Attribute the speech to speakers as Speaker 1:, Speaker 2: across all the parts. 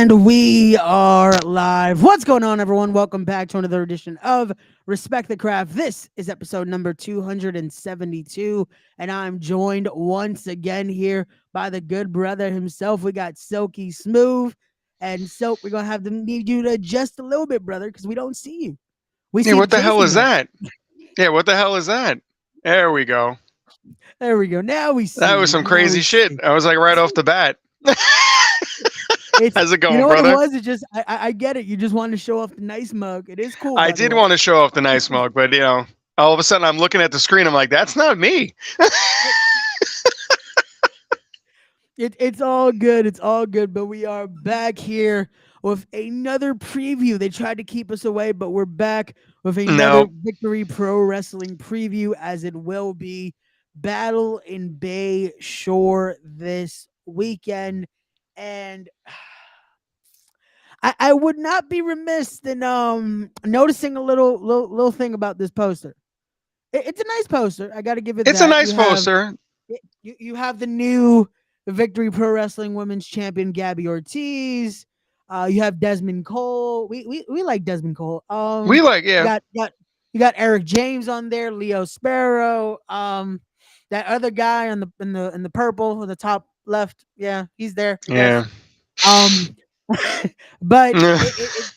Speaker 1: And we are live. What's going on, everyone? Welcome back to another edition of Respect the Craft. This is episode number 272, and I'm joined once again here by the good brother himself. We got Silky Smooth, and Silk, we're going to have to need you to adjust a little bit, brother, because we don't see you. We
Speaker 2: Yeah,
Speaker 1: see the
Speaker 2: what the hell
Speaker 1: trophy
Speaker 2: is
Speaker 1: man.
Speaker 2: that? Yeah, what the hell is that? There we go.
Speaker 1: There we go. Now we see
Speaker 2: That was
Speaker 1: you.
Speaker 2: some
Speaker 1: Now
Speaker 2: crazy
Speaker 1: we
Speaker 2: shit.
Speaker 1: see.
Speaker 2: I was like right off the bat.
Speaker 1: It's,
Speaker 2: How's it
Speaker 1: you
Speaker 2: going,
Speaker 1: know what it
Speaker 2: brother?
Speaker 1: was? It's just, I get it. You just wanted to show off the nice mug. It is cool,
Speaker 2: I
Speaker 1: by the
Speaker 2: did
Speaker 1: way.
Speaker 2: want to show off the nice mug, but all of a sudden I'm looking at the screen. I'm like, that's not me.
Speaker 1: It's all good. It's all good. But we are back here with another preview. They tried to keep us away, but we're back with another
Speaker 2: No,
Speaker 1: Victory Pro Wrestling preview, as it will be Battle in Bay Shore this weekend. And I would not be remiss in noticing a little thing about this poster. It's a nice poster. I got to give it
Speaker 2: it's a
Speaker 1: that.
Speaker 2: nice poster.
Speaker 1: You have the new Victory Pro Wrestling Women's Champion Gabby Ortiz. You have Desmond Cole. We like Desmond Cole.
Speaker 2: We like,
Speaker 1: You
Speaker 2: yeah,
Speaker 1: got Eric James on there. Leo Sparrow. That other guy on the purple on the top left. Yeah, he's there. I guess.
Speaker 2: yeah.
Speaker 1: Um, but it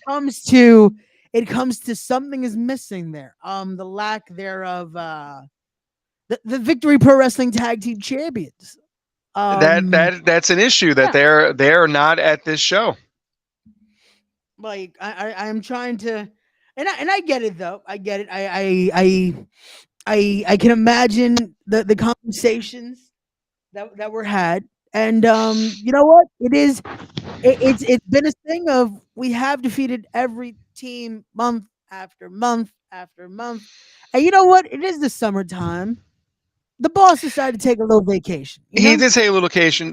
Speaker 1: comes to something is missing there. The lack thereof. The Victory Pro Wrestling Tag Team Champions.
Speaker 2: That's an issue that
Speaker 1: Yeah,
Speaker 2: they're not at this show.
Speaker 1: like I'm trying to, and I get it though. I get it. I can imagine the conversations that were had, and you know what? It's been a thing of we have defeated every team month after month after month, and you know what? It is the summertime. The boss decided to take a little vacation. You
Speaker 2: He
Speaker 1: know.
Speaker 2: did say a little occasion.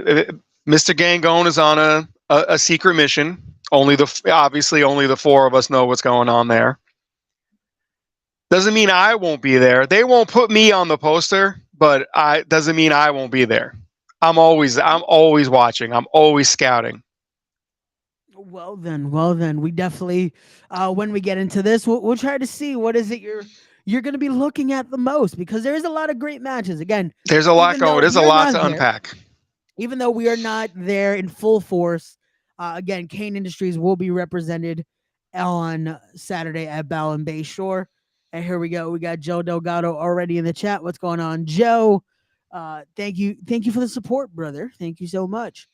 Speaker 2: Mr. Gangone is on a secret mission. Obviously only the four of us know what's going on there. Doesn't mean I won't be there. They won't put me on the poster, but I doesn't mean I won't be there. I'm always watching. I'm always scouting.
Speaker 1: Well then, we definitely, when we get into this, we'll try to see what is it you're going to be looking at the most, because there is a lot of great matches. Again,
Speaker 2: There's a lot
Speaker 1: even
Speaker 2: going.
Speaker 1: though
Speaker 2: There's a
Speaker 1: we are
Speaker 2: lot
Speaker 1: not
Speaker 2: to
Speaker 1: there,
Speaker 2: unpack.
Speaker 1: even though we are not there in full force, again, Cain Industries will be represented on Saturday at Battle in Bay Shore. And here we go. We got Joe Delgado already in the chat. What's going on, Joe? Thank you for the support, brother. Thank you so much.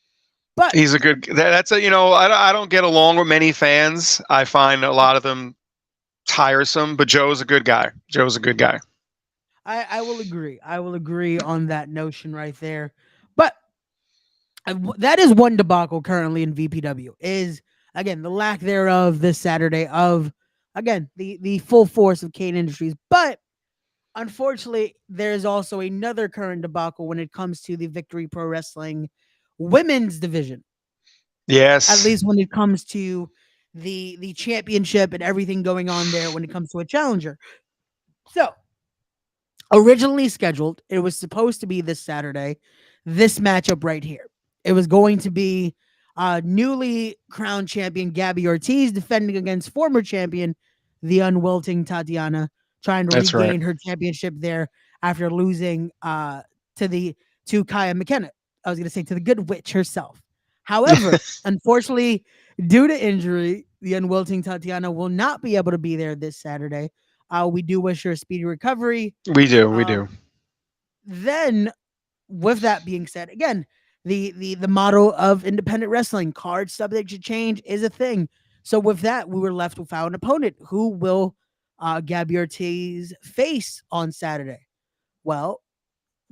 Speaker 1: But
Speaker 2: He's a good. That's a I don't get along with many fans. I find a lot of them tiresome. But Joe's a good guy. Joe's a good guy.
Speaker 1: I will agree. I will agree on that notion right there. But that is one debacle currently in VPW, is again the lack thereof this Saturday of, again, the full force of Cain Industries. But unfortunately, there's also another current debacle when it comes to the Victory Pro Wrestling women's division. At
Speaker 2: Yes,
Speaker 1: least when it comes to the championship and everything going on there when it comes to a challenger. So originally scheduled, it was supposed to be this Saturday, this matchup right here. It was going to be newly crowned champion Gabby Ortiz defending against former champion, the unwilting Tatiana, trying to
Speaker 2: that's right.
Speaker 1: regain her championship there after losing to Kaya McKenna. I was going to say to the good witch herself. However, unfortunately, due to injury, the unwilting Tatiana will not be able to be there this Saturday. We do wish her a speedy recovery.
Speaker 2: We do. We
Speaker 1: Um,
Speaker 2: do.
Speaker 1: then, with that being said, again, the model of independent wrestling, cards subject to change, is a thing. So with that, we were left without an opponent. Who will Gabby Ortiz face on Saturday? Well,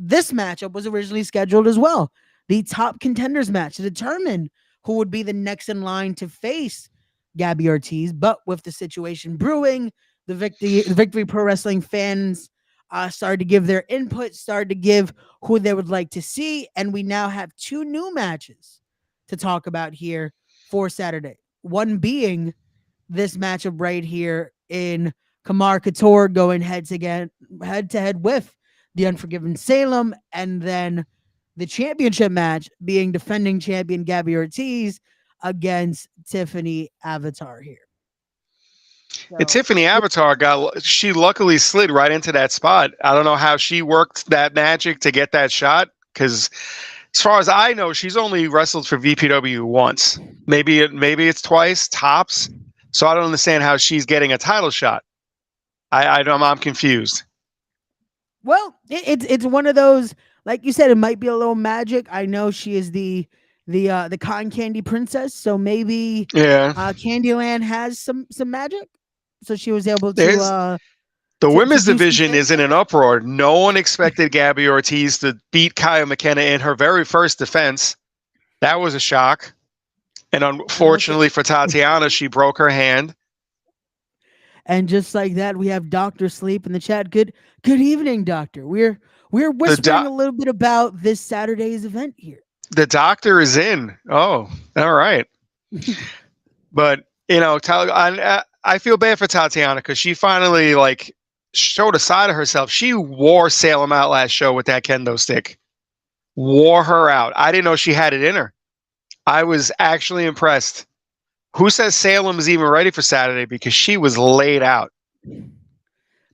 Speaker 1: this matchup was originally scheduled as well. The top contenders match to determine who would be the next in line to face Gabby Ortiz. But with the situation brewing, the Victory Pro Wrestling fans started to give their input, started to give who they would like to see. And we now have two new matches to talk about here for Saturday. One being this matchup right here in Kamar Couture going head to head with the Unforgiven Salem, and then the championship match being defending champion Gabby Ortiz against Tiffany Avatar here.
Speaker 2: And
Speaker 1: So
Speaker 2: Tiffany Avatar she luckily slid right into that spot. I don't know how she worked that magic to get that shot, because as far as I know, she's only wrestled for VPW once. Maybe it's twice tops. So I don't understand how she's getting a title shot. I'm confused.
Speaker 1: well, it's one of those, like you said, it might be a little magic. I know she is the cotton candy princess, so maybe
Speaker 2: Yeah.
Speaker 1: Candyland has some magic. So she was able
Speaker 2: There's the
Speaker 1: to
Speaker 2: women's
Speaker 1: do some
Speaker 2: division is
Speaker 1: things
Speaker 2: in an
Speaker 1: there.
Speaker 2: uproar. No one expected Gabby Ortiz to beat Kaya McKenna in her very first defense. That was a shock. And
Speaker 1: And also,
Speaker 2: unfortunately for Tatiana, she broke her hand.
Speaker 1: and just like that, we have Doctor Sleep in the chat. Good evening, Doctor. We're
Speaker 2: The
Speaker 1: whispering a little bit about this Saturday's event here.
Speaker 2: the doctor is in. Oh, all right. But I feel bad for Tatiana because she finally showed a side of herself. She wore Salem out last show with that kendo stick. Wore her out. I didn't know she had it in her. I was actually impressed. Who says Salem is even ready for Saturday? Because she was laid out.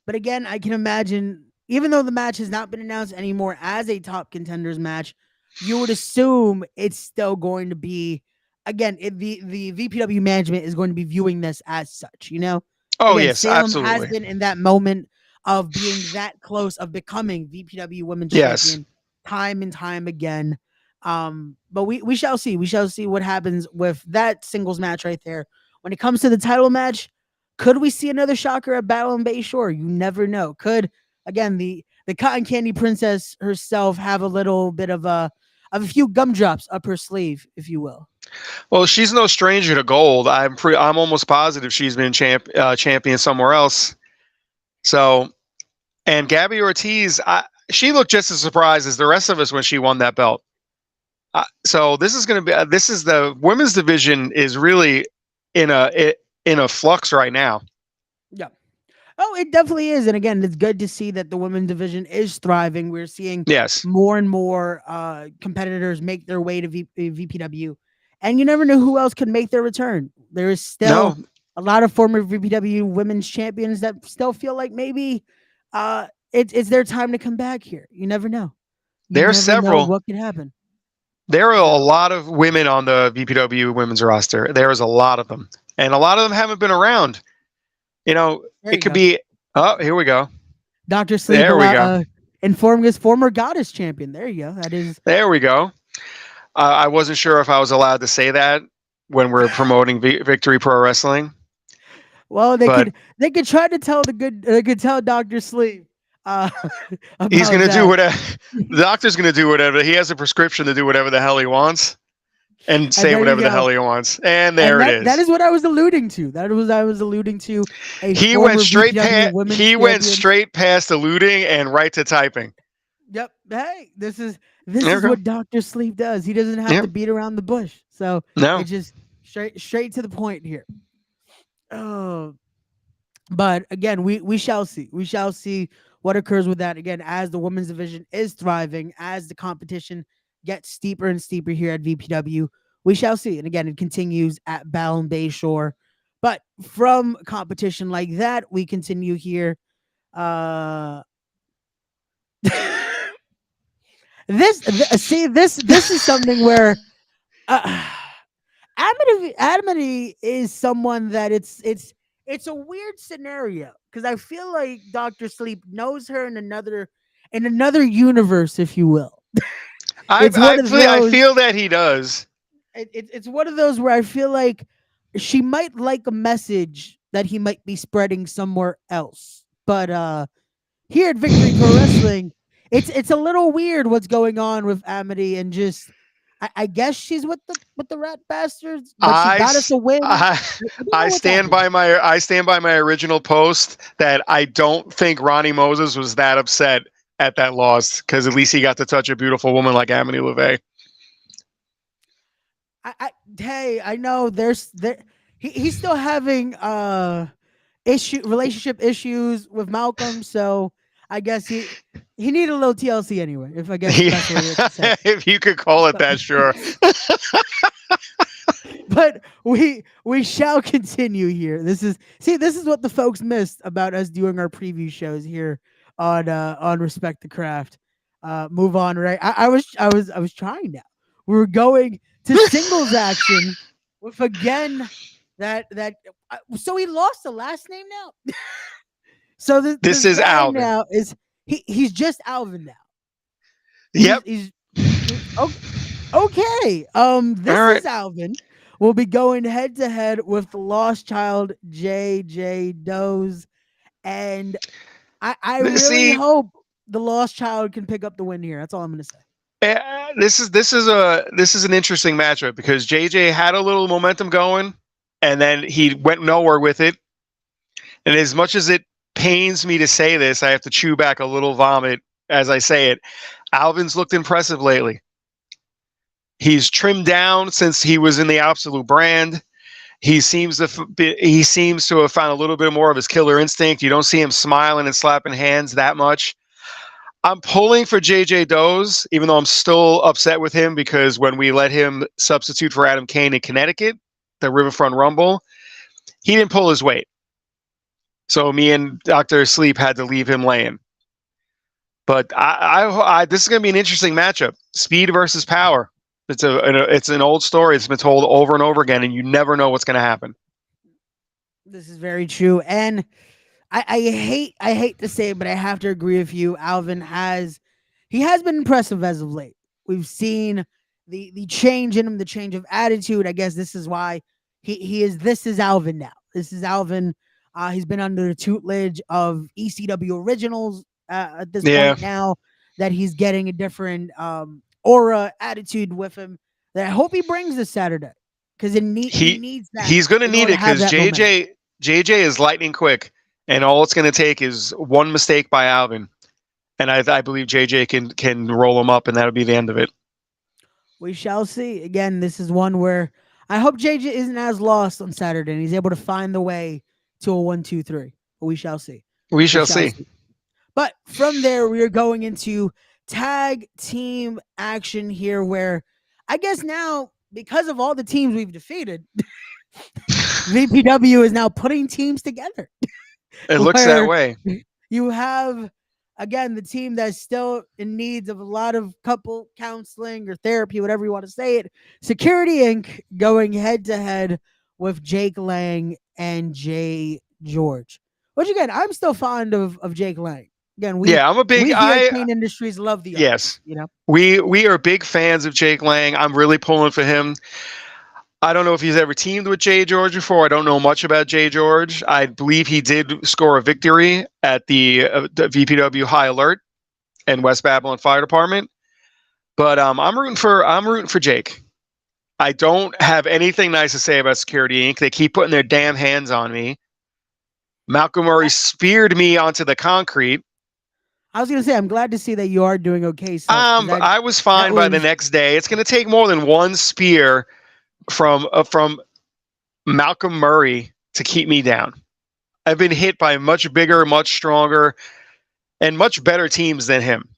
Speaker 1: But again, I can imagine, even though the match has not been announced anymore as a top contenders match, you would assume it's still going to be, again, the VPW management is going to be viewing this as such, you know?
Speaker 2: Oh,
Speaker 1: Again,
Speaker 2: yes,
Speaker 1: Salem has
Speaker 2: absolutely.
Speaker 1: been in that moment of being that close of becoming VPW Women's
Speaker 2: Yes.
Speaker 1: Champion time and time again. But we shall see. We shall see what happens with that singles match right there. When it comes to the title match, could we see another shocker at Battle in Bay Shore? You never know. Could, again, the cotton candy princess herself have a little bit of a few gumdrops up her sleeve, if you will?
Speaker 2: Well, she's no stranger to gold. I'm almost positive she's been champion somewhere else. So, and Gabby Ortiz, she looked just as surprised as the rest of us when she won that belt. So this is going to be this is the women's division is really in a flux right now.
Speaker 1: Yeah. Oh, it definitely is. And again, it's good to see that the women's division is thriving. We're seeing
Speaker 2: Yes.
Speaker 1: more and more competitors make their way to VPW. And you never know who else could make their return. There is still a lot of former VPW women's champions that still feel like maybe it's their time to come back here. You never know.
Speaker 2: There are several.
Speaker 1: Know what could happen.
Speaker 2: There are a lot of women on the VPW women's roster. There is a lot of them. And a lot of them haven't been around. It could be. Oh, here we go.
Speaker 1: Dr. Sleep. There we go. Informing his former goddess champion. There you go. That is.
Speaker 2: There we go. I wasn't sure if I was allowed to say that when we're promoting Victory Pro Wrestling.
Speaker 1: Well, they could try to tell they could tell Dr. Sleep.
Speaker 2: He's going to do whatever. The doctor's going to do whatever. He has a prescription to do whatever the hell he wants and say whatever the hell he wants. And it is.
Speaker 1: That is what I was alluding to. That was I was alluding to.
Speaker 2: He went straight past alluding and right to typing.
Speaker 1: Yep. Hey, this is what Dr. Sleep does. He doesn't have to beat around the bush. So it's just straight to the point here. Oh. But again, we shall see. We shall see what occurs with that. Again, as the women's division is thriving, as the competition gets steeper and steeper here at VPW, we shall see. And again, it continues at Battle in Bay Shore. But from competition like that, we continue here. This is something where Amity is someone that it's a weird scenario because I feel like Dr. Sleep knows her in another universe, if you will.
Speaker 2: I feel that he does.
Speaker 1: It's one of those where I feel like she might like a message that he might be spreading somewhere else. But here at Victory Pro Wrestling, it's a little weird what's going on with Amity, and just I guess she's with the rat bastards, but she got us a win.
Speaker 2: I stand by my original post that I don't think Ronnie Moses was that upset at that loss because at least he got to touch a beautiful woman like Amity LeVay.
Speaker 1: I know he's still having relationship issues with Malcolm, so I guess he needed a little TLC anyway. If I guess that's what
Speaker 2: if you could call it that, sure.
Speaker 1: But we shall continue here. This is what the folks missed about us doing our preview shows here on Respect the Craft. Move on, right? I was trying now. We were going to singles action with again that so he lost the last name now. So
Speaker 2: This
Speaker 1: this
Speaker 2: is
Speaker 1: guy
Speaker 2: Alvin.
Speaker 1: now is he's just Alvin now.
Speaker 2: Yep.
Speaker 1: He's okay. This
Speaker 2: All right.
Speaker 1: is Alvin. We'll be going head to head with the Lost Child JJ Does, and I really
Speaker 2: See,
Speaker 1: hope the Lost Child can pick up the win here. That's all I'm going to say.
Speaker 2: this is an interesting matchup because JJ had a little momentum going, and then he went nowhere with it. And as much as it pains me to say this, I have to chew back a little vomit as I say it. Alvin's looked impressive lately. He's trimmed down since he was in the Absolute brand. He seems to have found a little bit more of his killer instinct. You don't see him smiling and slapping hands that much. I'm pulling for JJ Does, even though I'm still upset with him because when we let him substitute for Adam Cain in Connecticut, the Riverfront Rumble, he didn't pull his weight. So me and Dr. Sleep had to leave him laying. But this is going to be an interesting matchup. Speed versus power. It's an old story. It's been told over and over again, and you never know what's going to happen.
Speaker 1: This is very true, and I hate to say it, but I have to agree with you. Alvin has been impressive as of late. We've seen the change in him, the change of attitude. I guess this is why this is Alvin now. This is Alvin. He's been under the tutelage of ECW Originals at this point now that he's getting a different aura attitude with him that I hope he brings this Saturday because he needs that.
Speaker 2: He's going to need it because JJ is lightning quick, and all it's going to take is one mistake by Alvin, and I believe JJ can roll him up, and that'll be the end of it.
Speaker 1: We shall see. Again, this is one where I hope JJ isn't as lost on Saturday and he's able to find the way to a 1-2-3. But we shall see.
Speaker 2: We shall see.
Speaker 1: But from there, we are going into tag team action here where I guess now, because of all the teams we've defeated, VPW is now putting teams together.
Speaker 2: It looks that way.
Speaker 1: You have, again, the team that's still in needs of a lot of couple counseling or therapy, whatever you want to say it. Security Inc. going head to head with Jake Lang and Jay George. Which again, I'm still fond of Jake Lang. Again,
Speaker 2: I'm a big.
Speaker 1: Cain Industries love the
Speaker 2: yes.
Speaker 1: You know,
Speaker 2: we are big fans of Jake Lang. I'm really pulling for him. I don't know if he's ever teamed with Jay George before. I don't know much about Jay George. I believe he did score a victory at the VPW High Alert and West Babylon Fire Department. But I'm rooting for Jake. I don't have anything nice to say about Security Inc. They keep putting their damn hands on me. Malcolm Murray speared me onto the concrete.
Speaker 1: I was going to say, I'm glad to see that you are doing okay.
Speaker 2: I was fine by the next day. It's going to take more than one spear from Malcolm Murray to keep me down. I've been hit by much bigger, much stronger, and much better teams than him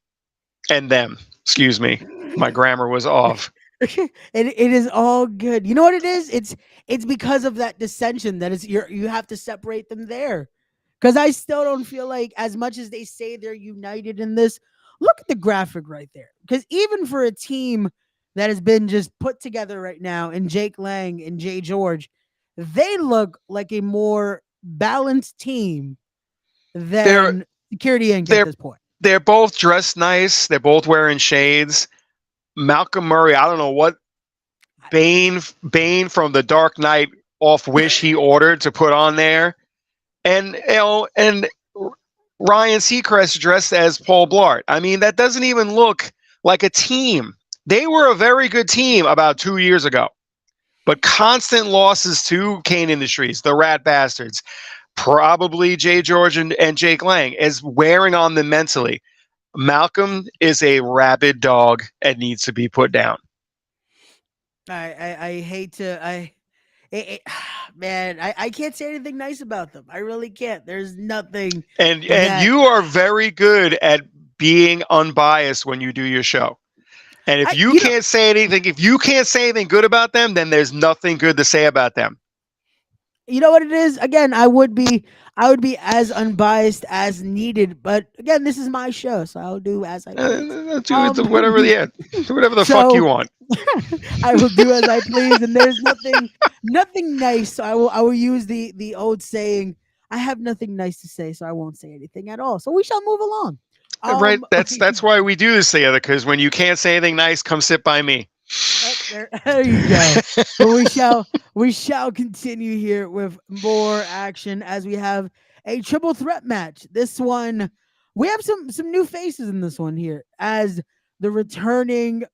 Speaker 2: and them. Excuse me. My grammar was off.
Speaker 1: It is all good. You know what it is? It's because of that dissension that you have to separate them there. Because I still don't feel like, as much as they say they're united in this, look at the graphic right there. Because even for a team that has been just put together right now, and Jake Lang and Jay George, they look like a more balanced team than Security Inc. at this point.
Speaker 2: They're both dressed nice. They're both wearing shades. Malcolm Murray, I don't know what Bane from the Dark Knight off Wish he ordered to put on there. And Ryan Seacrest dressed as Paul Blart. I mean, that doesn't even look like a team. They were a very good team about 2 years ago, but constant losses to Cain Industries, the rat bastards, probably Jay George and Jake Lang, is wearing on them mentally. Malcolm is a rabid dog and needs to be put down.
Speaker 1: I hate to man, I can't say anything nice about them. I really can't. There's nothing.
Speaker 2: And you are very good at being unbiased when you do your show. And if
Speaker 1: I,
Speaker 2: you
Speaker 1: you know,
Speaker 2: can't say anything, if you can't say anything good about them, then there's nothing good to say about them.
Speaker 1: you know what it is. Again, I would be as unbiased as needed. But again, this is my show, so I'll do as I please.
Speaker 2: Do
Speaker 1: Um,
Speaker 2: whatever, yeah, do whatever the fuck you
Speaker 1: so
Speaker 2: want.
Speaker 1: I will do as I please, and there's nothing nice. So I will use the old saying. I have nothing nice to say, so I won't say anything at all. So we shall move along.
Speaker 2: Right?
Speaker 1: Um,
Speaker 2: That's why we do this together. Because when you can't say anything nice, come sit by me.
Speaker 1: there you go. But we shall continue here with more action as we have a triple threat match. This one we have some new faces in this one here as the returning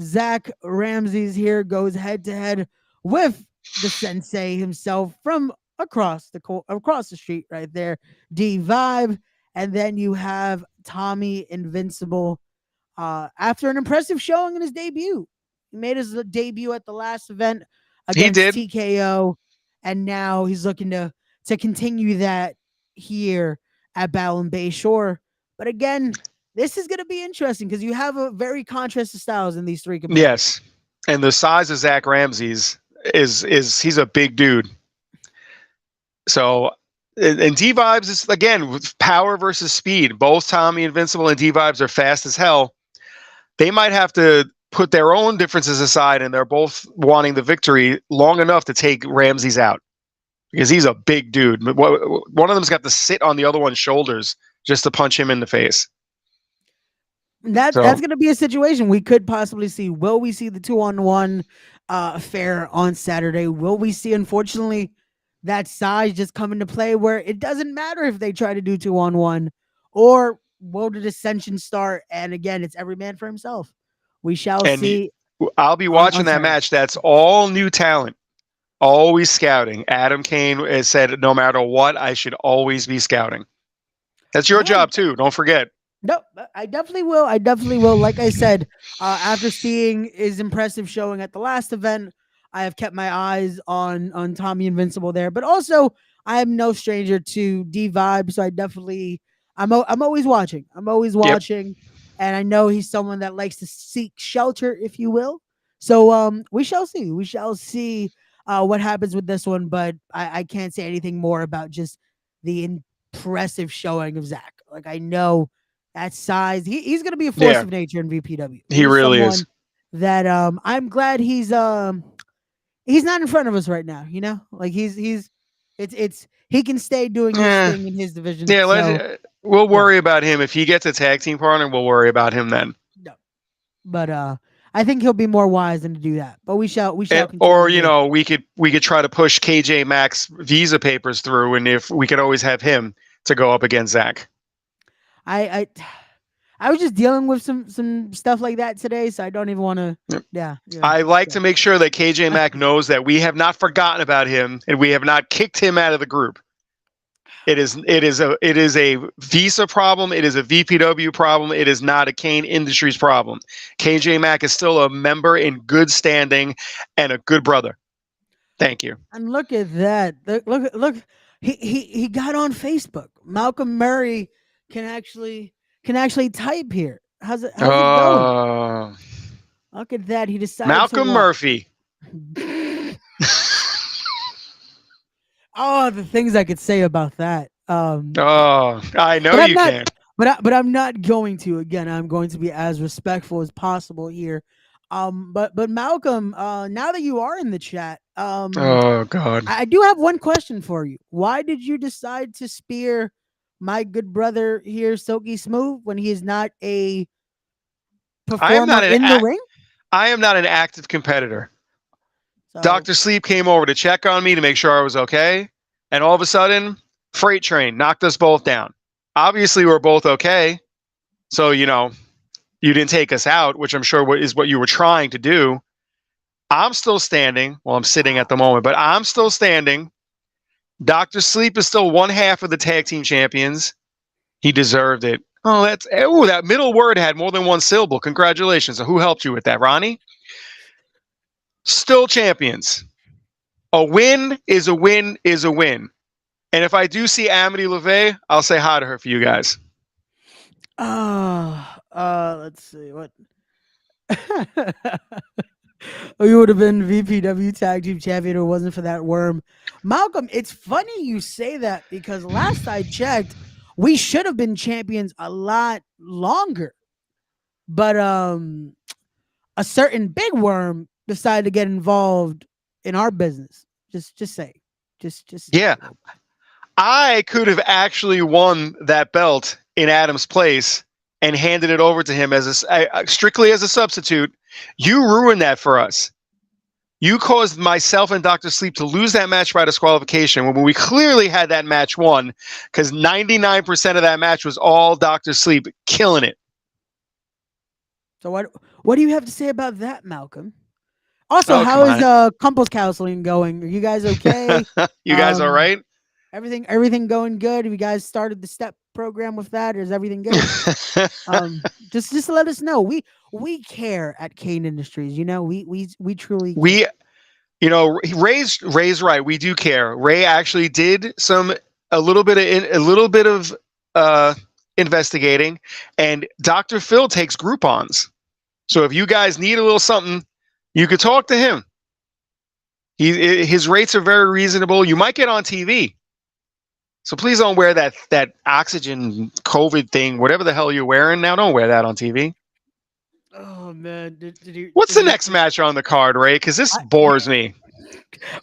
Speaker 1: Zach Ramses here goes head to head with the sensei himself from across the street right there, D Vibe, and then you have Tommy Invincible. After an impressive showing in his debut, he made his debut at the last event
Speaker 2: He
Speaker 1: against
Speaker 2: did.
Speaker 1: TKO, and now he's looking to continue that here at Battle in Bayshore. But again, this is going to be interesting because you have a very contrasted styles in these three competitors.
Speaker 2: Yes, and the size of Zach Ramses is he's a big dude. So, and D Vibes is again with power versus speed. Both Tommy Invincible and D Vibes are fast as hell. They might have to put their own differences aside, and they're both wanting the victory long enough to take Ramses out because he's a big dude. One of them's got to sit on the other one's shoulders just to punch him in the face.
Speaker 1: That's
Speaker 2: So,
Speaker 1: going to be a situation we could possibly see. Will we see the 2-on-1 affair on Saturday? Will we see, unfortunately, that size just come into play where it doesn't matter if they try to do 2-on-1, or will the dissension start? And again, it's every man for himself. We shall
Speaker 2: and
Speaker 1: see
Speaker 2: I'll be
Speaker 1: on
Speaker 2: watching that
Speaker 1: Saturday.
Speaker 2: match. That's all new talent. Always scouting. Adam Cain has said, no matter what, I should always be scouting. That's your
Speaker 1: Yeah,
Speaker 2: job too. Don't forget.
Speaker 1: no, I definitely will. I definitely will. Like I said, after seeing his impressive showing at the last event, I have kept my eyes on Tommy Invincible there. But also, I am no stranger to D Vibe, so I definitely I'm always watching. I'm always
Speaker 2: Yep.
Speaker 1: watching, and I know he's someone that likes to seek shelter, if you will. So we shall see. We shall see what happens with this one. But I can't say anything more about just the impressive showing of Zach. Like I know that size. He's going to be a force
Speaker 2: Yeah,
Speaker 1: of nature in VPW.
Speaker 2: he
Speaker 1: He's
Speaker 2: really
Speaker 1: someone
Speaker 2: is.
Speaker 1: that I'm glad he's not in front of us right now. You know, like it's he can stay doing his
Speaker 2: Yeah,
Speaker 1: thing in his division. So
Speaker 2: yeah. We'll
Speaker 1: yeah,
Speaker 2: worry about him if he gets a tag team partner. We'll worry about him then.
Speaker 1: no, but I think he'll be more wise than to do that. But we shall
Speaker 2: Or
Speaker 1: continue here.
Speaker 2: we could try to push KJ Maxx visa papers through, and if we could always have him to go up against Zach.
Speaker 1: I I was just dealing with some stuff like that today, so I don't even want to.
Speaker 2: Yep.
Speaker 1: Yeah,
Speaker 2: I like to make sure that KJ Mack knows that we have not forgotten about him and we have not kicked him out of the group. It is a Visa problem. It is a VPW problem. It is not a Cain Industries problem. KJ Mack is still a member in good standing and a good brother. Thank you.
Speaker 1: And look at that. Look. He got on Facebook. Malcolm Murray can actually type here. How's it going? Look at that. He decided
Speaker 2: Malcolm
Speaker 1: to
Speaker 2: Murphy.
Speaker 1: Oh, the things I could say about that.
Speaker 2: I know
Speaker 1: but
Speaker 2: you
Speaker 1: not,
Speaker 2: can.
Speaker 1: But I'm not going to. Again, I'm going to be as respectful as possible here. But Malcolm, now that you are in the chat,
Speaker 2: Oh God.
Speaker 1: I do have one question for you. Why did you decide to spear my good brother here, Silky Smooth, when he is not a performer in the ring?
Speaker 2: I am not an active competitor.
Speaker 1: So,
Speaker 2: Dr. Sleep came over to check on me to make sure I was okay. And all of a sudden, Freight Train knocked us both down. Obviously, we're both okay. So, you didn't take us out, which I'm sure is what you were trying to do. I'm still standing. Well, I'm sitting at the moment, but I'm still standing. Dr. Sleep is still one half of the tag team champions. He deserved it. That middle word had more than one syllable. Congratulations. So who helped you with that, Ronnie? Still champions. A win is a win is a win. And if I do see Amity LeVay, I'll say hi to her for you guys.
Speaker 1: let's see what. You would have been VPW Tag Team Champion if it wasn't for that worm. Malcolm, it's funny you say that because last I checked, we should have been champions a lot longer. But a certain big worm decided to get involved in our business. Just say. Just
Speaker 2: Yeah. I could have actually won that belt in Adam's place and handed it over to him as strictly as a substitute. You ruined that for us. You caused myself and Dr. Sleep to lose that match by disqualification when we clearly had that match won because 99% of that match was all Dr. Sleep killing it.
Speaker 1: So what do you have to say about that, Malcolm? Also, how is couples counseling going? Are you guys okay?
Speaker 2: You guys all right?
Speaker 1: Everything going good? Have you guys started the step program with that, or is everything good? Just let us know. We care at Cain Industries. You know, we truly care.
Speaker 2: Ray's right. We do care. Ray actually did a little bit of investigating, and Dr. Phil takes Groupons. So if you guys need a little something, you could talk to him. His rates are very reasonable. You might get on TV. So please don't wear that oxygen COVID thing, whatever the hell you're wearing now. Don't wear that on TV.
Speaker 1: Oh man,
Speaker 2: what's the next match on the card, Ray? Because this bores me.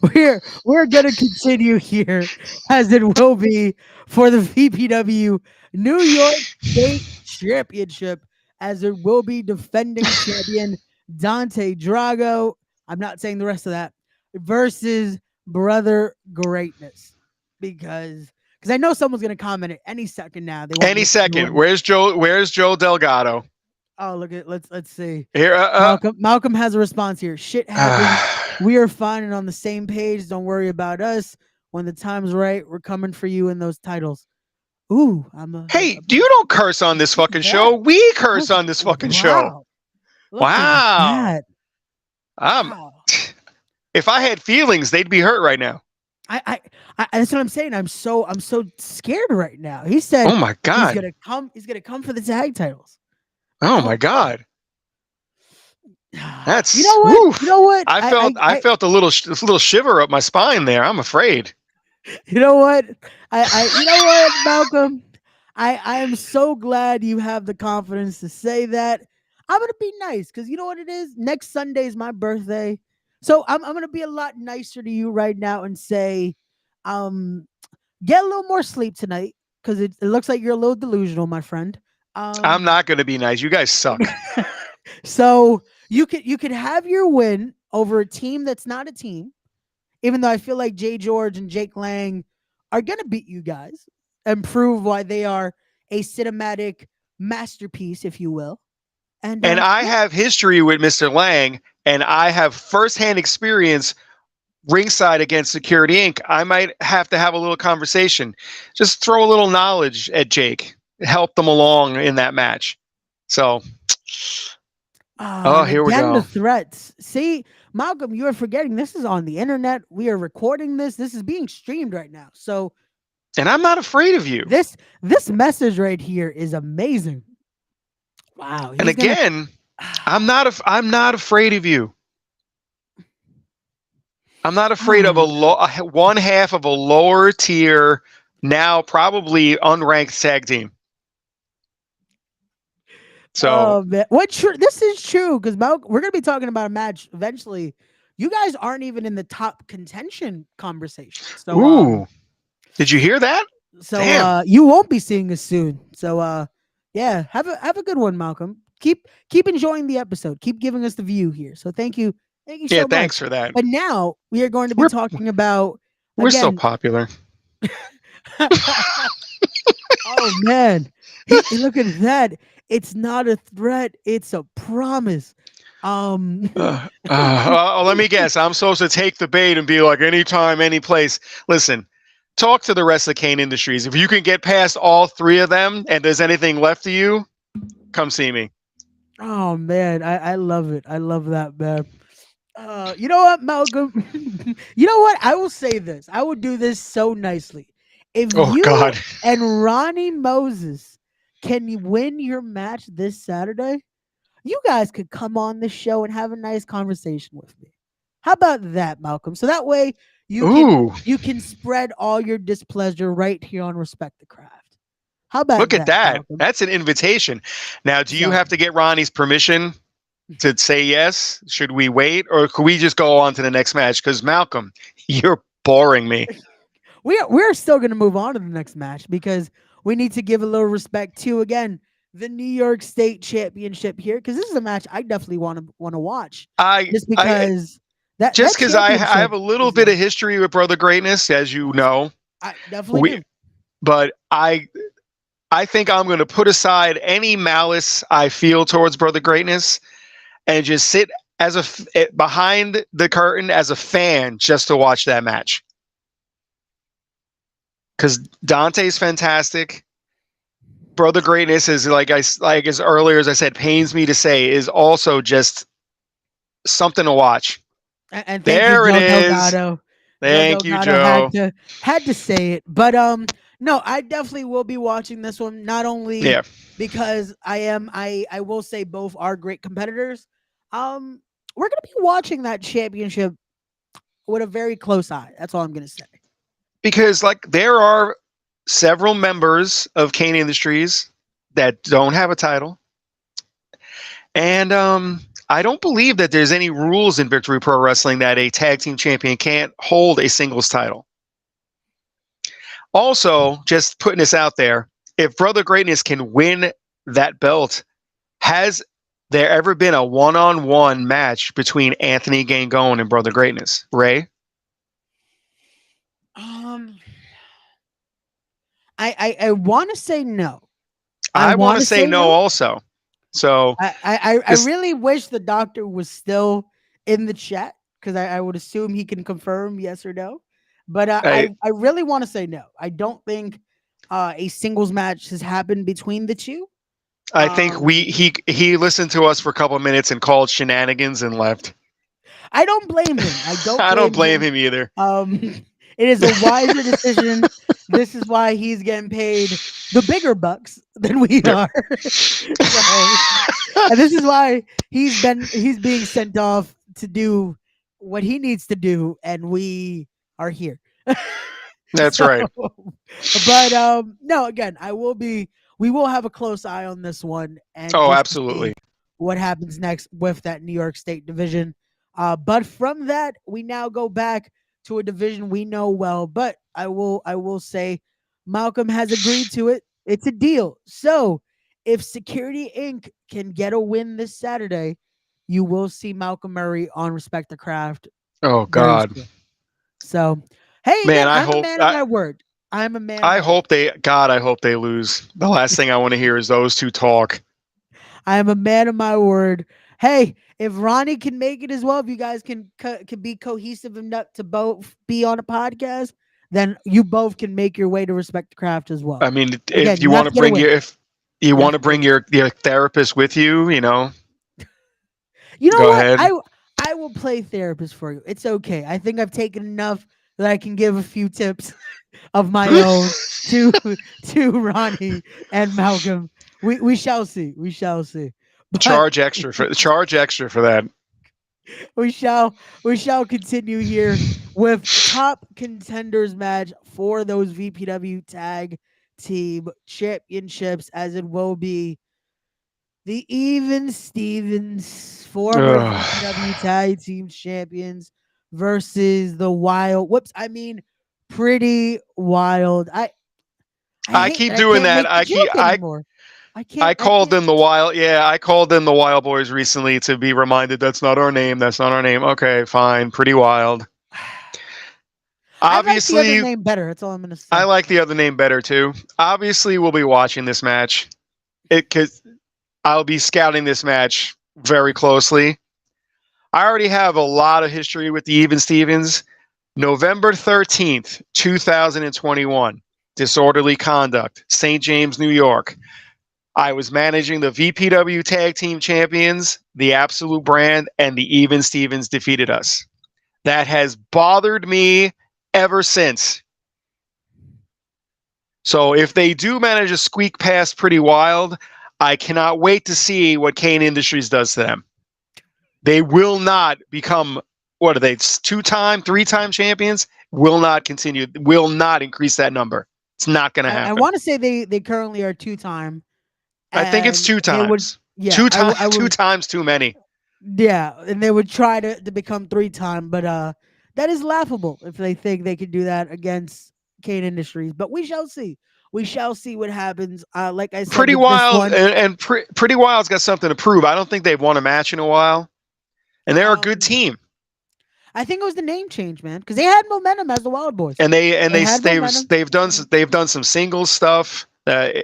Speaker 1: We're gonna continue here as it will be for the VPW New York State Championship, as it will be defending champion Dante Drago. I'm not saying the rest of that versus Brother Greatness because I know someone's gonna comment it any second now.
Speaker 2: Any second. Where's Joe Delgado?
Speaker 1: Oh, look at let's see.
Speaker 2: Here,
Speaker 1: Malcolm has a response here. Shit happens. We are fine and on the same page. Don't worry about us. When the time's right, we're coming for you in those titles. Ooh,
Speaker 2: Hey, you don't curse on this fucking show. We curse on this fucking show. Wow. If I had feelings, they'd be hurt right now.
Speaker 1: I that's what I'm saying. I'm so scared right now. He said,
Speaker 2: "Oh my god,
Speaker 1: he's gonna come for the tag titles."
Speaker 2: Oh my god, that's
Speaker 1: you know what?
Speaker 2: Oof.
Speaker 1: You know what?
Speaker 2: I felt a little shiver up my spine there. I'm afraid.
Speaker 1: You know what? You know what, Malcolm? I am so glad you have the confidence to say that. I'm gonna be nice because you know what it is. Next Sunday is my birthday. So I'm gonna be a lot nicer to you right now and say, get a little more sleep tonight because it looks like you're a little delusional, my friend.
Speaker 2: I'm not gonna be nice. You guys suck.
Speaker 1: So you could have your win over a team that's not a team, even though I feel like Jay George and Jake Lang are gonna beat you guys and prove why they are a cinematic masterpiece, if you will. And
Speaker 2: I have history with Mr. Lang, and I have firsthand experience ringside against Security Inc. I might have to have a little conversation. Just throw a little knowledge at Jake. Help them along in that match. So, here we go.
Speaker 1: The threats. See, Malcolm, you are forgetting this is on the internet. We are recording this. This is being streamed right now. So,
Speaker 2: and I'm not afraid of you.
Speaker 1: This message right here is amazing. Wow.
Speaker 2: And again, I'm not afraid of you. I'm not afraid of one half of a lower tier, now probably unranked tag team. So,
Speaker 1: this is true because we're gonna be talking about a match eventually. You guys aren't even in the top contention conversation. So,
Speaker 2: did you hear that?
Speaker 1: So, you won't be seeing us soon. So, yeah, have a good one, Malcolm. Keep enjoying the episode. Keep giving us the view here. So, thank you so much.
Speaker 2: Yeah, thanks for that.
Speaker 1: But now we are going to be talking about.
Speaker 2: We're so popular.
Speaker 1: Oh man, look at that. It's not a threat. It's a promise.
Speaker 2: Let me guess. I'm supposed to take the bait and be like, anytime, any place. Listen, talk to the rest of Cain Industries. If you can get past all three of them and there's anything left of you, come see me.
Speaker 1: Oh man, I love it. I love that, man. You know what, Malcolm? You know what? I will say this. I would do this so nicely. If you and Ronnie Moses can win your match this Saturday, you guys could come on the show and have a nice conversation with me. How about that, Malcolm? So that way
Speaker 2: Ooh,
Speaker 1: you can spread all your displeasure right here on Respect the Craft. How about
Speaker 2: look at
Speaker 1: that,
Speaker 2: that.
Speaker 1: Malcolm?
Speaker 2: That's an invitation. Now, do you
Speaker 1: So
Speaker 2: have to get Ronnie's permission to say yes? Should we wait, or could we just go on to the next match? Because Malcolm, you're boring me.
Speaker 1: we're still gonna move on to the next match because we need to give a little respect to again the New York State Championship here because this is a match I definitely want to watch
Speaker 2: I,
Speaker 1: just
Speaker 2: I
Speaker 1: because that
Speaker 2: just because I
Speaker 1: championship
Speaker 2: have a little
Speaker 1: is
Speaker 2: bit of history with Brother Greatness, as you know,
Speaker 1: I definitely
Speaker 2: we,
Speaker 1: do.
Speaker 2: but I think I'm going to put aside any malice I feel towards Brother Greatness and just sit as behind the curtain as a fan just to watch that match. Because Dante's fantastic. Brother Greatness is like as earlier as I said, pains me to say, is also just something to watch.
Speaker 1: And thank you,
Speaker 2: There it
Speaker 1: Joe
Speaker 2: is.
Speaker 1: Delgado. Joe
Speaker 2: Thank you,
Speaker 1: Delgado
Speaker 2: Joe.
Speaker 1: had to say it, but no, I definitely will be watching this one. Not only
Speaker 2: Yeah,
Speaker 1: because I will say both are great competitors. We're gonna be watching that championship with a very close eye. That's all I'm gonna say.
Speaker 2: because like there are several members of Cain Industries that don't have a title, and I don't believe that there's any rules in Victory Pro Wrestling that a tag team champion can't hold a singles title. Also, just putting this out there, if Brother Greatness can win that belt, has there ever been a one-on-one match between Anthony Gangone and Brother Greatness? Ray?
Speaker 1: Um, I want to say no. I
Speaker 2: I want
Speaker 1: want
Speaker 2: to
Speaker 1: to
Speaker 2: say
Speaker 1: say
Speaker 2: no
Speaker 1: no.
Speaker 2: also. So,
Speaker 1: I really wish the doctor was still in the chat because I would assume he can confirm yes or no. But
Speaker 2: I,
Speaker 1: I really want to say no. I don't think a singles match has happened between the two.
Speaker 2: I think
Speaker 1: Um,
Speaker 2: he listened to us for a couple of minutes and called shenanigans and left.
Speaker 1: I don't blame him. I don't
Speaker 2: I don't
Speaker 1: blame
Speaker 2: blame
Speaker 1: him.
Speaker 2: him either.
Speaker 1: It is a wiser decision. This is why he's getting paid the bigger bucks than we are. So, and this is why he's being sent off to do what he needs to do, and we are here.
Speaker 2: That's
Speaker 1: So,
Speaker 2: right.
Speaker 1: but no, again, we will have a close eye on this one, and
Speaker 2: Oh,
Speaker 1: just to
Speaker 2: absolutely.
Speaker 1: see what happens next with that New York State division. But from that, we now go back to a division we know well. But I will say, Malcolm has agreed to it. It's a deal. So if Security Inc. can get a win this Saturday, you will see Malcolm Murray on Respect the Craft
Speaker 2: Oh
Speaker 1: very
Speaker 2: God.
Speaker 1: soon. So, hey,
Speaker 2: Man,
Speaker 1: again, I'm a man of my word. I'm a man of
Speaker 2: I
Speaker 1: my word.
Speaker 2: hope I hope they lose. The last thing I want to hear is those two talk.
Speaker 1: I am a man of my word. Hey, if Ronnie can make it as well, if you guys can be cohesive enough to both be on a podcast, then you both can make your way to Respect the Craft as well.
Speaker 2: I mean,
Speaker 1: Again,
Speaker 2: if you
Speaker 1: you have
Speaker 2: want
Speaker 1: to
Speaker 2: to
Speaker 1: get a
Speaker 2: bring
Speaker 1: win.
Speaker 2: if you
Speaker 1: You have
Speaker 2: want to
Speaker 1: to get a
Speaker 2: bring
Speaker 1: win.
Speaker 2: your therapist with you, you know,
Speaker 1: You know
Speaker 2: go
Speaker 1: what?
Speaker 2: ahead.
Speaker 1: I will play therapist for you. It's okay. I think I've taken enough that I can give a few tips of my own to Ronnie and Malcolm. We shall see. We shall see. But
Speaker 2: Charge extra for that.
Speaker 1: we shall continue here with top contenders match for those VPW tag team championships, as it will be the Even Stevens, former VPW tag team champions, versus the Wild. Whoops, I mean Pretty Wild. I
Speaker 2: I
Speaker 1: hate
Speaker 2: keep
Speaker 1: that I
Speaker 2: doing
Speaker 1: can't
Speaker 2: that.
Speaker 1: make the joke anymore.
Speaker 2: I
Speaker 1: I
Speaker 2: called
Speaker 1: can't.
Speaker 2: them the wild. Yeah, I called them the Wild Boys recently to be reminded that's not our name. That's not our name. Okay, fine. Pretty wild.
Speaker 1: I like the other
Speaker 2: Obviously,
Speaker 1: name better. That's all I'm gonna
Speaker 2: I
Speaker 1: say.
Speaker 2: like the other name better too. Obviously, we'll be watching this match. Cause I'll be scouting this match very closely. I already have a lot of history with the Even Stevens. November 13th, 2021. Disorderly conduct, St. James, New York. I was managing the VPW Tag Team Champions, the Absolute Brand, and the Even Stevens defeated us. That has bothered me ever since. So if they do manage to squeak past Pretty Wild, I cannot wait to see what Cain Industries does to them. They will not become, what are they, 2-time, 3-time champions? Will not continue, will not increase that number. It's not going to
Speaker 1: I
Speaker 2: happen.
Speaker 1: want to say they currently are 2-time,
Speaker 2: I think it's
Speaker 1: and
Speaker 2: 2
Speaker 1: they would,
Speaker 2: times.
Speaker 1: yeah,
Speaker 2: Two
Speaker 1: I
Speaker 2: times, two
Speaker 1: would,
Speaker 2: times too many.
Speaker 1: yeah, and they would try to become 3-time, but that is laughable if they think they could do that against Cain Industries. But we shall see. We shall see what happens. Like I said
Speaker 2: Pretty
Speaker 1: with this
Speaker 2: Wild,
Speaker 1: one,
Speaker 2: and Pretty Wild's got something to prove. I don't think they've won a match in a while, and they're a good team.
Speaker 1: I think it was the name change, man, because they had momentum as the Wild Boys,
Speaker 2: and they
Speaker 1: had momentum.
Speaker 2: they've done some singles stuff. I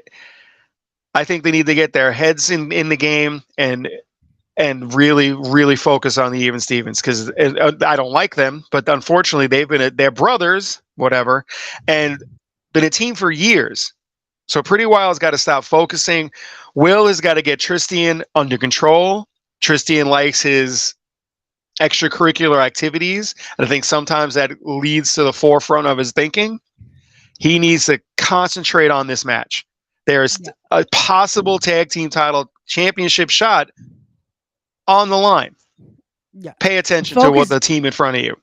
Speaker 2: think they need to get their heads in the game and really focus on the Even Stevens, because I don't like them, but unfortunately they're brothers, whatever, and been a team for years. So Pretty Wild's got to stop focusing. Will has got to get Tristan under control. Tristan likes his extracurricular activities, and I think sometimes that leads to the forefront of his thinking. He needs to concentrate on this match. There's a possible tag team title championship shot on the line.
Speaker 1: Yeah.
Speaker 2: Pay attention to what the team in front of you.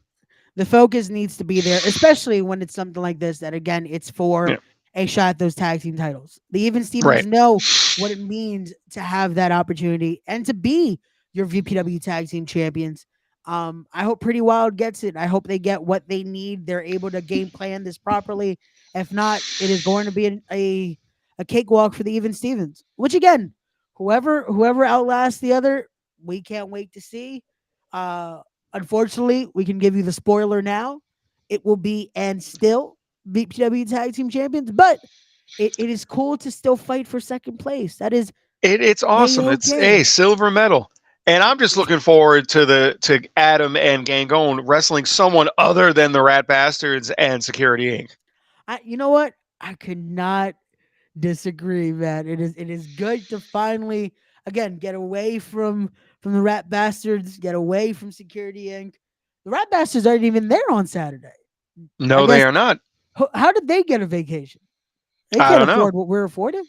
Speaker 1: The focus needs to be there, especially when it's something like this, that again, it's for a shot at those tag team titles. The Even Stevens know what it means to have that opportunity and to be your VPW tag team champions. I hope Pretty Wild gets it. I hope they get what they need. They're able to game plan this properly. If not, it is going to be a cakewalk for the Even Stevens, which again, whoever outlasts the other, we can't wait to see. Unfortunately, we can give you the spoiler now. It will be and still VPW Tag Team Champions, but it is cool to still fight for second place. That is,
Speaker 2: it's awesome.
Speaker 1: A-okay.
Speaker 2: It's a silver medal, and I'm just looking forward to Adam and Gangone wrestling someone other than the Rat Bastards and Security Inc.
Speaker 1: You know what? I could not disagree, man. It is good to finally again get away from the Rat Bastards, get away from Security Inc. The Rat Bastards aren't even there on Saturday.
Speaker 2: No, they are not.
Speaker 1: How did they get a vacation? They can't afford what we're affording,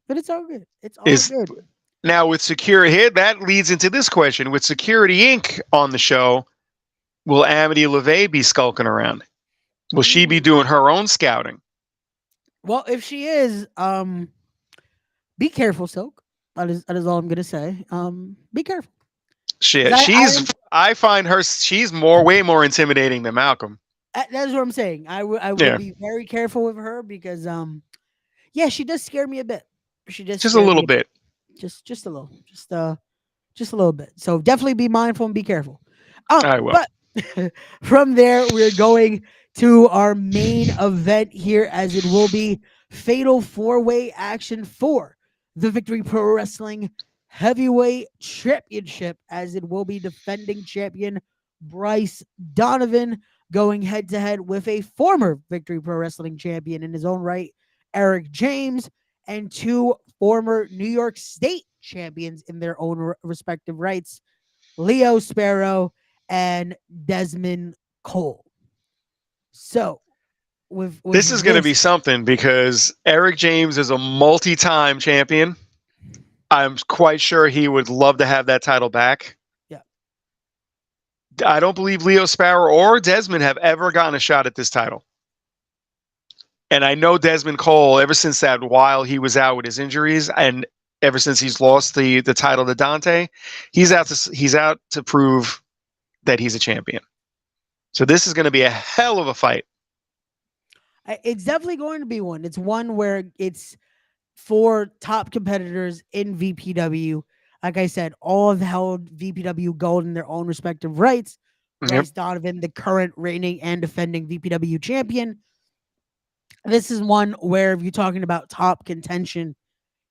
Speaker 1: but it's all good. It's all good.
Speaker 2: Now, with Security, that leads into this question. With Security Inc. on the show, will Amity LeVay be skulking around? Will she be doing her own scouting?
Speaker 1: Well, if she is, be careful, Silk. That is all I'm gonna say. Be careful.
Speaker 2: I find her, she's way more intimidating than Malcolm.
Speaker 1: That's what I'm saying. I would be very careful with her because she does scare me a bit. She does
Speaker 2: just a little bit.
Speaker 1: Just a little. Just a little bit. So definitely be mindful and be careful.
Speaker 2: I will.
Speaker 1: But from there, we're going to our main event here, as it will be fatal 4-way action for the Victory Pro Wrestling Heavyweight Championship, as it will be defending champion Bryce Donovan going head to head with a former Victory Pro Wrestling champion in his own right, Eric James, and 2 former New York State champions in their own respective rights, Leo Sparrow and Desmond Cole. So,
Speaker 2: this is going to be something, because Eric James is a multi-time champion. I'm quite sure he would love to have that title back.
Speaker 1: Yeah.
Speaker 2: I don't believe Leo Sparrow or Desmond have ever gotten a shot at this title. And I know Desmond Cole, ever since that while he was out with his injuries, and ever since he's lost the title to Dante, he's out to prove that he's a champion. So this is going to be a hell of a fight.
Speaker 1: It's definitely going to be one. It's one where it's 4 top competitors in VPW. Like I said, all have held VPW gold in their own respective rights. Bryce Donovan, the current reigning and defending VPW champion. This is one where, if you're talking about top contention,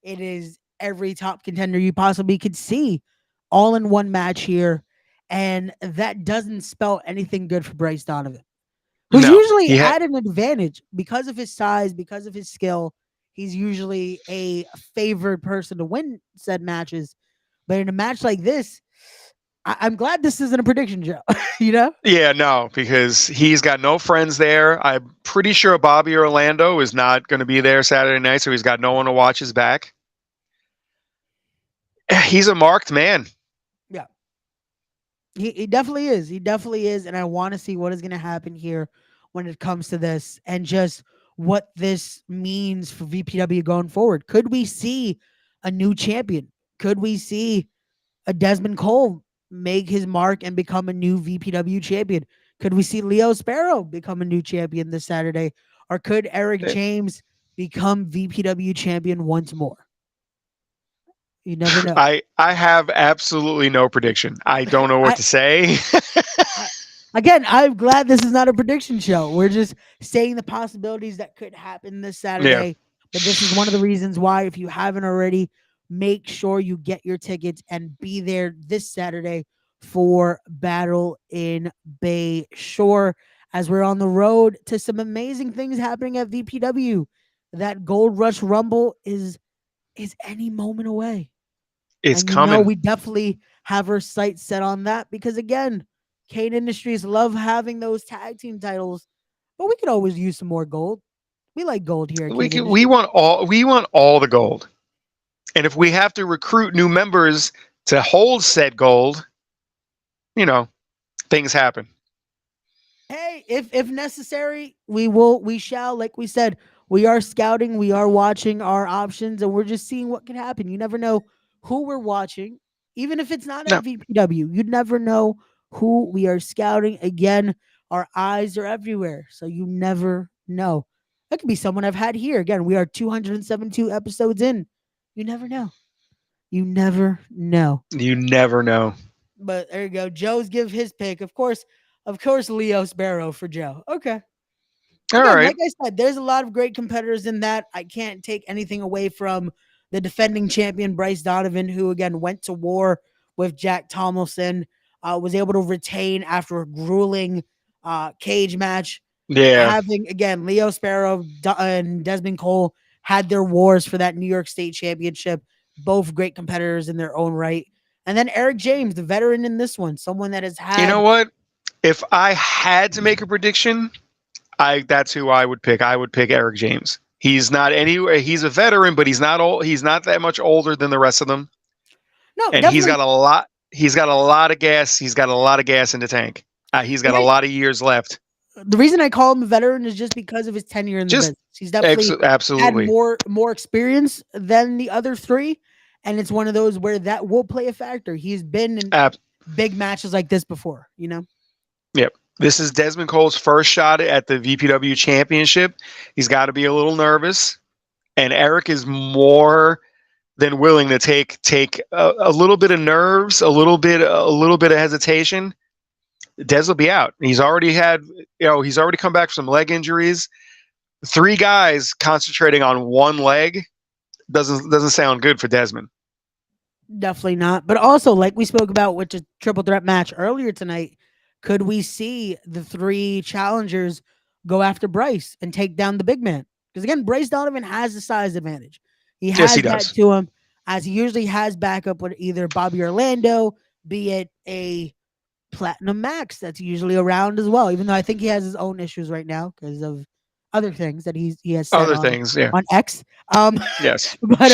Speaker 1: it is every top contender you possibly could see all in one match here. And that doesn't spell anything good for Bryce Donovan, who's usually at an advantage because of his size, because of his skill. He's usually a favored person to win said matches. But in a match like this, I'm glad this isn't a prediction show, you know?
Speaker 2: Yeah, no, because he's got no friends there. I'm pretty sure Bobby Orlando is not going to be there Saturday night, so he's got no one to watch his back. He's a marked man.
Speaker 1: Yeah, he definitely is. He definitely is. And I want to see what is going to happen here when it comes to this and just what this means for VPW going forward. Could we see a new champion? Could we see a Desmond Cole make his mark and become a new VPW champion? Could we see Leo Sparrow become a new champion this Saturday? Or could Eric James become VPW champion once more? You never know.
Speaker 2: I have absolutely no prediction. I don't know what
Speaker 1: I,
Speaker 2: to say.
Speaker 1: I again, I'm glad this is not a prediction show. We're just saying the possibilities that could happen this
Speaker 2: Yeah.
Speaker 1: Saturday. But this is one of the reasons why, if you haven't already, make sure you get your tickets and be there this Saturday for Battle in Bay Shore, as we're on the road to some amazing things happening at VPW. That Gold Rush Rumble is any moment away.
Speaker 2: It's
Speaker 1: And
Speaker 2: coming.
Speaker 1: we definitely have our sights set on that because, again, Cain Industries love having those tag team titles, but we could always use some more gold. We like gold here at Cain
Speaker 2: We
Speaker 1: Industries.
Speaker 2: want all the gold. And if we have to recruit new members to hold said gold, you know, things happen.
Speaker 1: Hey, if necessary, we shall. Like we said, we are scouting, we are watching our options, and we're just seeing what can happen. You never know who we're watching, even if it's not at
Speaker 2: No,
Speaker 1: VPW. You'd never know who we are scouting. Again, our eyes are everywhere, so you never know. That could be someone I've had here. Again, we are 272 episodes in. You never know. You never know.
Speaker 2: you never know.
Speaker 1: But there you go. Joe's give his pick. Of course, Leo Sparrow for Joe. Okay.
Speaker 2: All
Speaker 1: Again,
Speaker 2: right.
Speaker 1: like I said, there's a lot of great competitors in that. I can't take anything away from the defending champion Bryce Donovan, who again went to war with Jack Tomlinson, was able to retain after a grueling cage match.
Speaker 2: Yeah.
Speaker 1: Having again Leo Sparrow and Desmond Cole had their wars for that New York State Championship. Both great competitors in their own right. And then Eric James, the veteran in this one, someone that has
Speaker 2: You know
Speaker 1: had.
Speaker 2: what? If I had to make a prediction, I that's who I would pick. I would pick Eric James. He's not anywhere. He's a veteran, but he's not old. He's not that much older than the rest of them,
Speaker 1: No,
Speaker 2: and he's
Speaker 1: definitely.
Speaker 2: got a lot. He's got a lot of gas. He's got a lot of gas in the tank. He's got a lot of years left.
Speaker 1: The reason I call him a veteran is just because of his tenure in the
Speaker 2: Just
Speaker 1: business. He's definitely had
Speaker 2: absolutely.
Speaker 1: more experience than the other three, and it's one of those where that will play a factor. He's been in
Speaker 2: Ab-
Speaker 1: big matches like this before, you know.
Speaker 2: yep. This is Desmond Cole's first shot at the VPW championship. He's got to be a little nervous, and Eric is more than willing to take a little bit of nerves, a little bit of hesitation. Des will be out. He's already had, he's already come back from some leg injuries. Three guys concentrating on one leg doesn't sound good for Desmond.
Speaker 1: Definitely not. But also, like we spoke about with the triple threat match earlier tonight, could we see the three challengers go after Bryce and take down the big man? Because again, Bryce Donovan has the size advantage. He
Speaker 2: Yes, he
Speaker 1: has that
Speaker 2: does.
Speaker 1: to him, as he usually has backup with either Bobby Orlando, be it a Platinum Max that's usually around as well. Even though I think he has his own issues right now because of other things that he has said
Speaker 2: Other things, yeah.
Speaker 1: on X. Um,
Speaker 2: Yes.
Speaker 1: but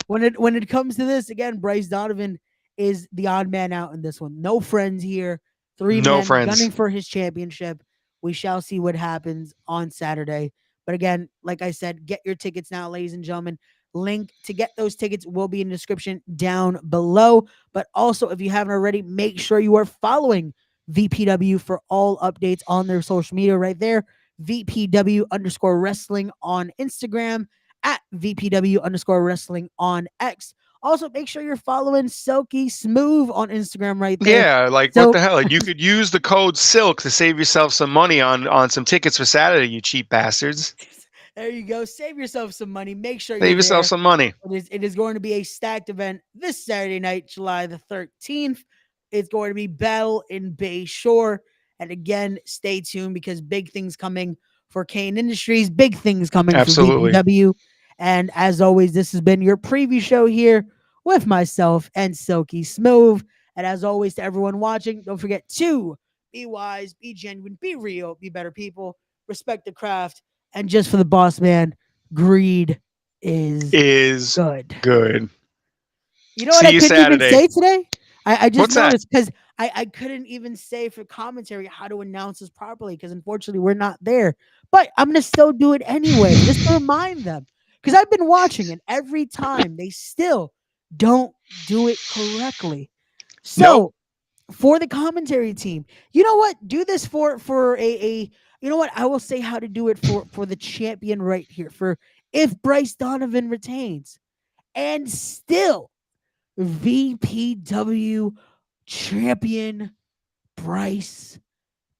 Speaker 1: when it comes to this, again, Bryce Donovan is the odd man out in this one. No friends here. Three
Speaker 2: No
Speaker 1: men
Speaker 2: friends.
Speaker 1: gunning for his championship. We shall see what happens on Saturday. But again, like I said, get your tickets now, ladies and gentlemen. Link to get those tickets will be in the description down below. But also, if you haven't already, make sure you are following VPW for all updates on their social media right there. VPW_wrestling on Instagram, at VPW_wrestling on X. Also, make sure you're following Silky Smooth on Instagram right there.
Speaker 2: Yeah, like what
Speaker 1: So
Speaker 2: the hell? You could use the code SILK to save yourself some money on some tickets for Saturday, you cheap bastards.
Speaker 1: there you go. Save yourself some money. Make sure you're
Speaker 2: Save yourself
Speaker 1: there.
Speaker 2: some money.
Speaker 1: It is going to be a stacked event this Saturday night, July the 13th. It's going to be Battle in Bay Shore. And again, stay tuned because big things coming for Cain Industries, big things coming for
Speaker 2: Absolutely.
Speaker 1: VPW. And as always, this has been your preview show here with myself and Silky Smooth. And as always, to everyone watching, don't forget to be wise, be genuine, be real, be better people, respect the craft. And just for the boss man, greed is
Speaker 2: Is
Speaker 1: good.
Speaker 2: good.
Speaker 1: You know what
Speaker 2: See
Speaker 1: I
Speaker 2: you
Speaker 1: couldn't even
Speaker 2: Saturday.
Speaker 1: say today? I just
Speaker 2: What's that?
Speaker 1: noticed because I couldn't even say for commentary how to announce this properly because unfortunately we're not there. But I'm gonna still do it anyway, just to remind them. Because I've been watching and every time they still don't do it correctly.
Speaker 2: Nope.
Speaker 1: So for the commentary team, you know what? Do this for a you know what? I will say how to do it for the champion right here. For if Bryce Donovan retains and still VPW champion Bryce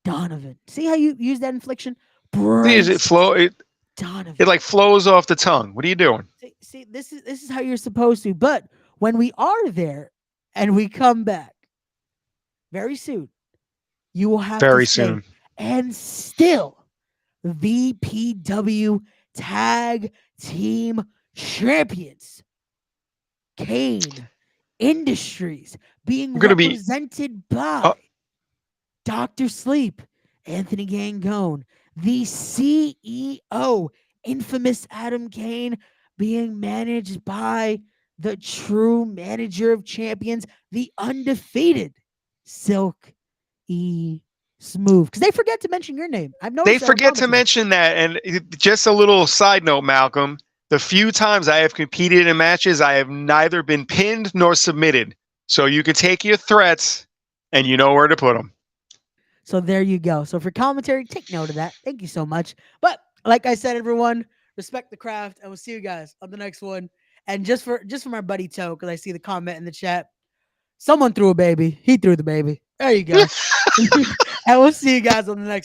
Speaker 1: Donovan. See how you use that inflection?
Speaker 2: See, is it
Speaker 1: Bryce
Speaker 2: flow? It
Speaker 1: Donovan.
Speaker 2: like flows off the tongue. What are you doing?
Speaker 1: See, this is how you're supposed to. But when we are there and we come back very soon, you will have to
Speaker 2: Very
Speaker 1: say,
Speaker 2: soon.
Speaker 1: and still VPW tag team champions. Cain Industries being
Speaker 2: We're gonna be.
Speaker 1: represented by
Speaker 2: Uh,
Speaker 1: Dr. Sleep, Anthony Gangone, the CEO, infamous Adam Cain, being managed by the true manager of champions, the undefeated Silk E. Smooth. Because they forget to mention your name. I've
Speaker 2: they
Speaker 1: noticed that on
Speaker 2: forget to
Speaker 1: commentary.
Speaker 2: mention that. And just a little side note, Malcolm. The few times I have competed in matches, I have neither been pinned nor submitted. So you can take your threats, and you know where to put them.
Speaker 1: So there you go. So for commentary, take note of that. Thank you so much. But like I said, everyone, respect the craft, and we'll see you guys on the next one. And just for my buddy Toe, because I see the comment in the chat, someone threw a baby. He threw the baby. There you go. And we'll see you guys on the next